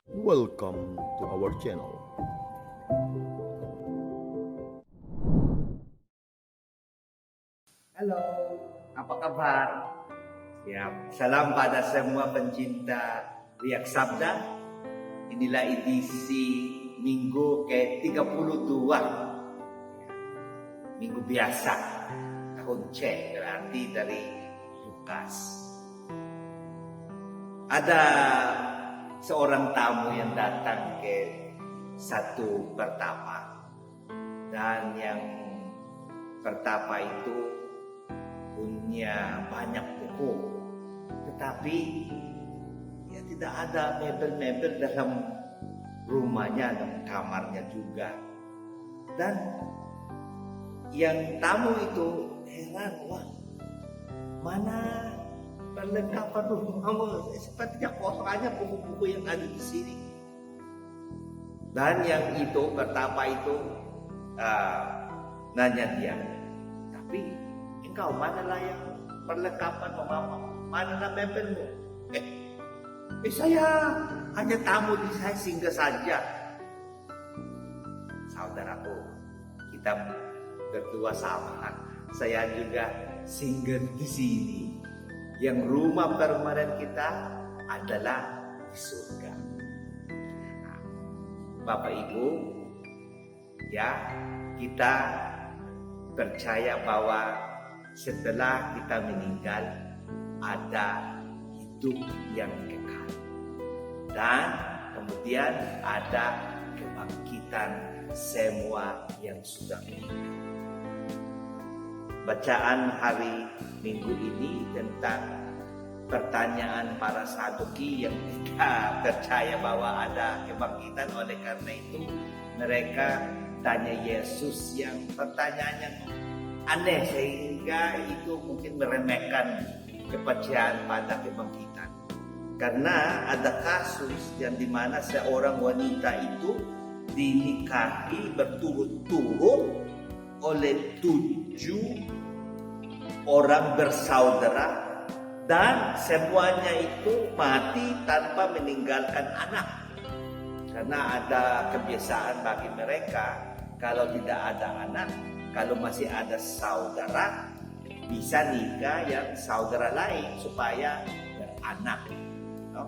Welcome to our channel. Halo, apa kabar? Siap. Salam pada semua pencinta Riak Sabda. Inilah edisi Minggu ke-32. Minggu biasa. Tahun C, berarti dari Lukas. Ada seorang tamu yang datang ke satu pertapa. Dan yang pertapa itu punya banyak buku, tetapi ya tidak ada mebel-mebel dalam rumahnya dan kamarnya juga. Dan yang tamu itu heran, wah, mana perlengkapan rumahmu? Sepertinya kosong aja buku-buku yang ada di sini. Dan yang itu pertapa itu nanya dia, tapi engkau manalah yang perlengkapan mama, manalah mebelmu? Saya hanya tamu di saya singgah saja. Saudaraku, kita berdua sama. Saya juga singgah di sini. Yang rumah permanen kita adalah di surga. Nah, Bapak Ibu, ya, kita percaya bahwa setelah kita meninggal ada hidup yang kekal dan kemudian ada kebangkitan semua yang sudah meninggal. Bacaan hari Minggu ini tentang pertanyaan para Saduki yang tidak percaya bahwa ada kebangkitan. Oleh karena itu mereka tanya Yesus yang pertanyaannya aneh sehingga itu mungkin meremehkan kepercayaan pada kebangkitan. Karena ada kasus yang dimana seorang wanita itu dinikahi berturut-turut oleh 7 orang bersaudara dan semuanya itu mati tanpa meninggalkan anak. Karena ada kebiasaan bagi mereka kalau tidak ada anak, kalau masih ada saudara, bisa nikah yang saudara lain supaya beranak. No?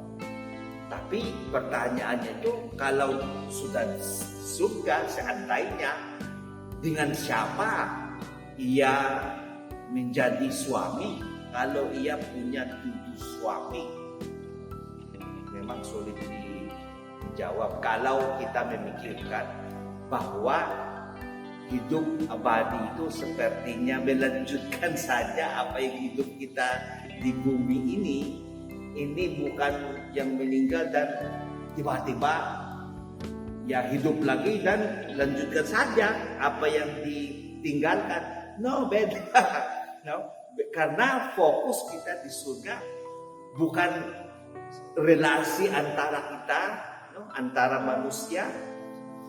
Tapi pertanyaannya itu, kalau sudah surga seandainya, dengan siapa ia menjadi suami kalau ia punya 7 suami? Memang sulit dijawab kalau kita memikirkan bahwa hidup abadi itu sepertinya melanjutkan saja apa yang hidup kita di bumi ini. Ini bukan yang meninggal dan tiba-tiba ya hidup lagi dan lanjutkan saja apa yang ditinggalkan. No, beda. No, karena fokus kita di surga bukan relasi antara kita, no, antara manusia.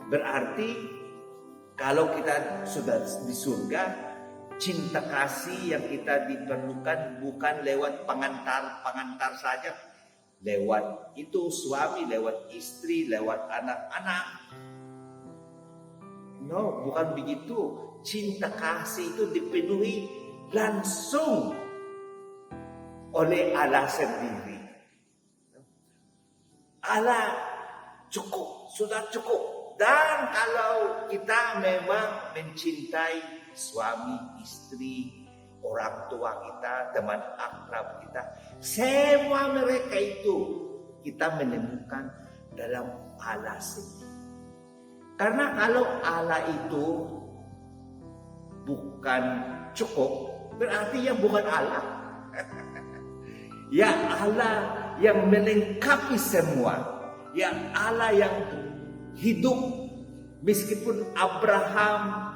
Berarti kalau kita sudah di surga, cinta kasih yang kita diperlukan bukan lewat pengantar saja. Lewat itu suami, lewat istri, lewat anak-anak. No, bukan begitu. Cinta kasih itu dipenuhi langsung oleh Allah sendiri. Allah cukup, sudah cukup. Dan kalau kita memang mencintai suami, istri, orang tua kita, teman akrab kita, semua mereka itu kita menemukan dalam Allah sendiri. Karena kalau Allah itu bukan cukup, berarti ya bukan Allah. Ya Allah yang melengkapi semua. Ya Allah yang hidup meskipun Abraham,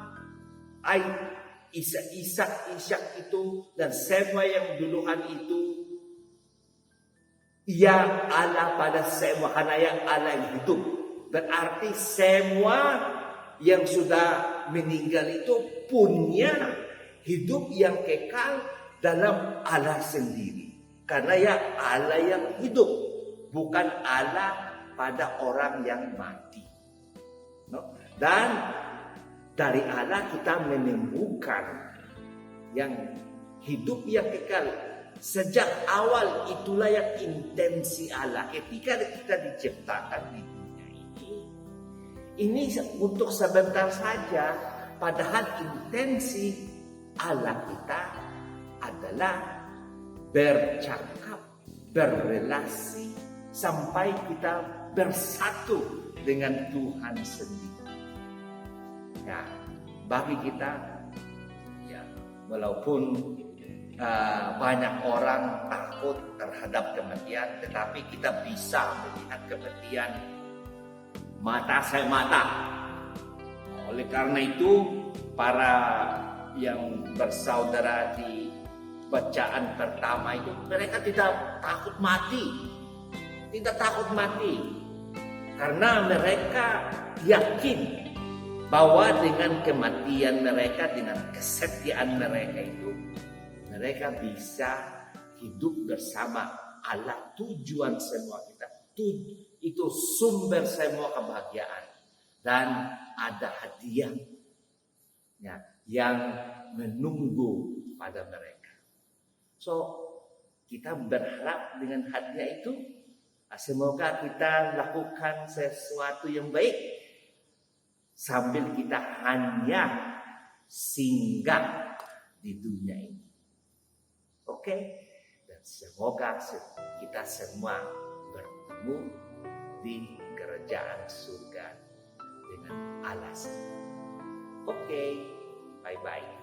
Ishak itu dan semua yang duluan itu, ya Allah pada semua, karena yang Allah yang hidup. Berarti semua yang sudah meninggal itu punya hidup yang kekal dalam Allah sendiri. Karena ya Allah yang hidup, bukan Allah pada orang yang mati. No? Dan dari Allah kita menemukan yang hidup yang kekal. Sejak awal itulah yang intensi Allah ketika kita diciptakan di dunia ini. Ini untuk sebentar saja, padahal intensi Allah kita adalah bercakap, berrelasi, sampai kita bersatu dengan Tuhan sendiri. Nah, bagi kita, ya, walaupun banyak orang takut terhadap kematian, tetapi kita bisa melihat kematian mata saya mata. Oleh karena itu, para yang bersaudara di bacaan pertama itu, mereka tidak takut mati. Tidak takut mati. Karena mereka yakin bahwa dengan kematian mereka, dengan kesetiaan mereka itu, mereka bisa hidup bersama Allah. Tujuan semua kita, itu sumber semua kebahagiaan. Dan ada hadiah ya, yang menunggu pada mereka. So, kita berharap dengan hadiah itu, semoga kita lakukan sesuatu yang baik sambil kita hanya singgah di dunia ini. Oke? Dan semoga kita semua bertemu di kerajaan surga dengan Allah. Oke, bye-bye.